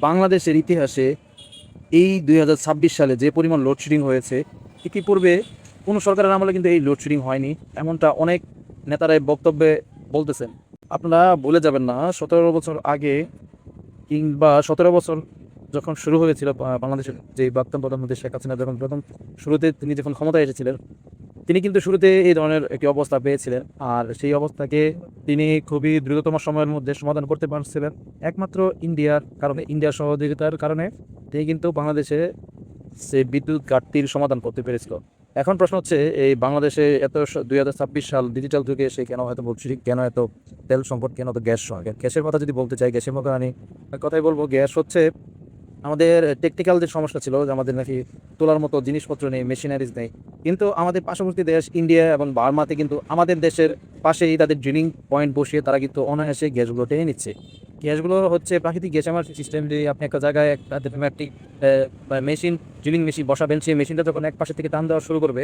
বাংলাদেশের ইতিহাসে এই 2026 সালে যে পরিমাণ লোডশেডিং হয়েছে, ইতিপূর্বে কোনো সরকারের আমলে কিন্তু এই লোডশেডিং হয়নি, এমনটা অনেক নেতারাই বক্তব্যে বলতেছেন। আপনারা ভুলে যাবেন না, 17 বছর আগে কিংবা 17 বছর যখন শুরু হয়েছিল বাংলাদেশের যে প্রাক্তন প্রধানমন্ত্রী শেখ হাসিনা যখন প্রথম শুরুতে তিনি যখন ক্ষমতায় এসেছিলেন, তিনি কিন্তু শুরুতে এই ধরনের একটি অবস্থা পেয়েছিলেন। আর সেই অবস্থাকে তিনি খুবই দ্রুততম সময়ের মধ্যে সমাধান করতে পারছিলেন একমাত্র ইন্ডিয়ার কারণে, ইন্ডিয়ার সহযোগিতার কারণে তিনি কিন্তু বাংলাদেশে সে বিদ্যুৎ ঘাটতির সমাধান করতে পেরেছিল। এখন প্রশ্ন হচ্ছে, এই বাংলাদেশে এত 2026 সাল ডিজিটাল যুগে এসে কেন এত বলছি, কেন এত তেল সংকট, কেন এত গ্যাস সংকট? গ্যাসের কথা যদি বলতে চাই, গ্যাসের মতো আমি কথাই বলবো। গ্যাস হচ্ছে আমাদের টেকনিক্যাল যে সমস্যা ছিল, যে আমাদের নাকি তোলার মতো জিনিসপত্র নেই, মেশিনারিজ নেই, কিন্তু আমাদের পার্শ্ববর্তী দেশ ইন্ডিয়া এবং বার্মাতে কিন্তু আমাদের দেশের পাশেই তাদের ড্রিলিং পয়েন্ট বসিয়ে তারা কিন্তু অনায়াসে গ্যাসগুলো টেনে নিচ্ছে। গ্যাসগুলো হচ্ছে প্রাকৃতিক গ্যাস। আমার সিস্টেম যে আপনি একটা জায়গায় একটি মেশিন, ড্রিলিং মেশিন বসাবেন, সেই মেশিনটা যখন এক পাশে থেকে টান দেওয়া শুরু করবে,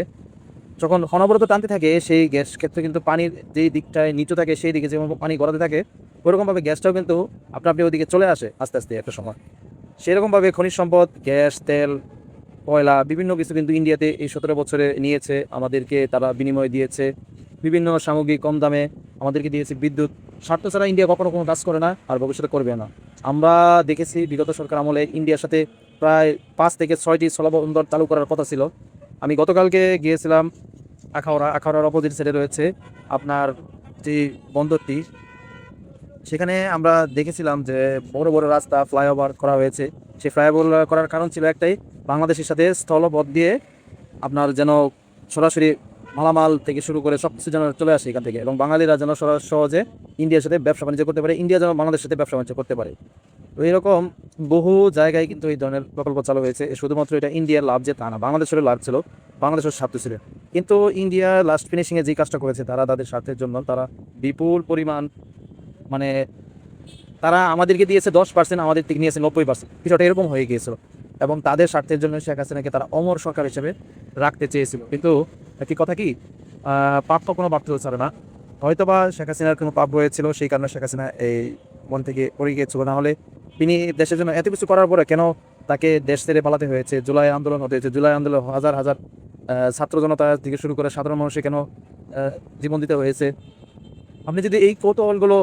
যখন অনবরত টানতে থাকে, সেই গ্যাস ক্ষেত্রে কিন্তু পানির যেই দিকটায় নিচু থাকে সেই দিকে যেমন পানি গড়াতে থাকে, ওরকমভাবে গ্যাসটাও কিন্তু আপনি ওইদিকে চলে আসে আস্তে আস্তে একটা সময়। সেরকমভাবে খনিজ সম্পদ, গ্যাস, তেল, কয়লা, বিভিন্ন কিছু কিন্তু ইন্ডিয়াতে এই 17 বছরে নিয়েছে, আমাদেরকে তারা বিনিময় দিয়েছে বিভিন্ন সামগ্রী কম দামে, আমাদেরকে দিয়েছে বিদ্যুৎ। স্বার্থ ছাড়া ইন্ডিয়া কখনো কোনো কাজ করে না, আর ভবিষ্যতে করবে না। আমরা দেখেছি বিগত সরকার আমলে ইন্ডিয়ার সাথে প্রায় 5 থেকে 6টি স্থলবন্দর চালু করার কথা ছিল। আমি গতকালকে গিয়েছিলাম আখাউড়ার অপোজিট সাইডে রয়েছে আপনার যে বন্দরটি, সেখানে আমরা দেখেছিলাম যে বড় বড় রাস্তা, ফ্লাইওভার করা হয়েছে। সেই ফ্লাইওভার করার কারণ ছিল একটাই, বাংলাদেশের সাথে স্থলপথ দিয়ে আপনার যেন সরাসরি মালামাল থেকে শুরু করে সব কিছু যেন চলে আসে এখান থেকে, এবং বাঙালিরা যেন সহজে ইন্ডিয়ার সাথে ব্যবসা বাণিজ্য করতে পারে, ইন্ডিয়া যেন বাংলাদেশের সাথে ব্যবসা বাণিজ্য করতে পারে। তো এরকম বহু জায়গায় কিন্তু এই ধরনের প্রকল্প চালু হয়েছে। শুধুমাত্র এটা ইন্ডিয়ার লাভ যে তা না, বাংলাদেশের লাভ ছিল, বাংলাদেশের স্বার্থ ছিল। কিন্তু ইন্ডিয়া লাস্ট ফিনিশিংয়ে যে কাজটা করেছে, তারা তাদের স্বার্থের জন্য তারা বিপুল পরিমাণ, মানে তারা আমাদেরকে দিয়েছে 10%, আমাদের থেকে নিয়েছে 90%, কিছুটা এরকম হয়ে গিয়েছিল। এবং তাদের স্বার্থের জন্য শেখ হাসিনাকে তারা অমর সরকার হিসেবে রাখতে চেয়েছিল। কিন্তু একটি কথা কি, পাপ তো কোনো পাপ ছাড়ে না। হয়তোবা শেখ হাসিনার কোনো পাপ হয়েছিল, সেই কারণে শেখ হাসিনা এই মন থেকে পড়ে গিয়েছিল। না হলে তিনি দেশের জন্য এত কিছু করার পরে কেন তাকে দেশ ছেড়ে পালাতে হয়েছে? জুলাই আন্দোলন হতে হয়েছে, জুলাই আন্দোলন হাজার হাজার ছাত্র জনতা থেকে শুরু করে সাধারণ মানুষে কেন জীবন দিতে হয়েছে? আপনি যদি এই কৌতূহলগুলো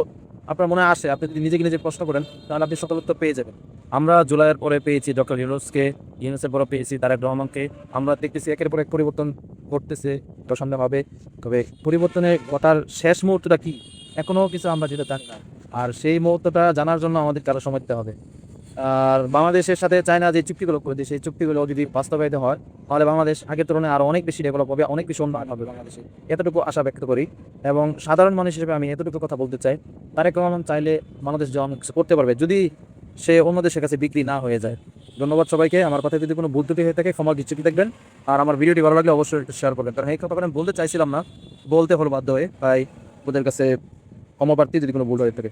আপনার মনে আসে, আপনি যদি নিজেকে নিজে প্রশ্ন করেন, তাহলে আপনি সকল উত্তর পেয়ে যাবেন। আমরা জুলাইয়ের পরে পেয়েছি ডক্টর ইউনূসকে, ইউনূসের পরে পেয়েছি তারেক রহমানকে। আমরা দেখতেছি একের পর এক পরিবর্তন ঘটতেছে প্রচন্ড ভাবে। তবে পরিবর্তনের ঘটার শেষ মুহূর্তটা কি, এখনো কিছু আমরা যেটা জানি না। আর সেই মুহূর্তটা জানার জন্য আমাদের কারো সময় দিতে হবে। আর বাংলাদেশের সাথে চায়না যে চুক্তিগুলো করেছে, সেই চুক্তিগুলো যদি বাস্তবায়িত হয়, তাহলে বাংলাদেশ আগের তুলনায় আরও অনেক বেশি ডেভেলপ হবে, অনেক বেশি উন্নয়ন হবে বাংলাদেশে, এতটুকু আশা ব্যক্ত করি। এবং সাধারণ মানুষ হিসেবে আমি এতটুকু কথা বলতে চাই, তারেক রহমান চাইলে বাংলাদেশ যে অনেক কিছু করতে পারবে, যদি সে অন্য দেশের কাছে বিক্রি না হয়ে যায়। ধন্যবাদ সবাইকে। আমার কথা যদি কোনো ভুল ত্রুটি হয়ে থাকে ক্ষমা দৃষ্টিতে দেখবেন। আর আমার ভিডিওটি ভালো লাগলে অবশ্যই একটু শেয়ার করবেন, কারণ এই কথা আমি বলতে চাইছিলাম না, বলতে হলো বাধ্য হয়ে, তাই ওদের কাছে ক্ষমা প্রার্থী যদি কোনো ভুল হয়ে থাকে।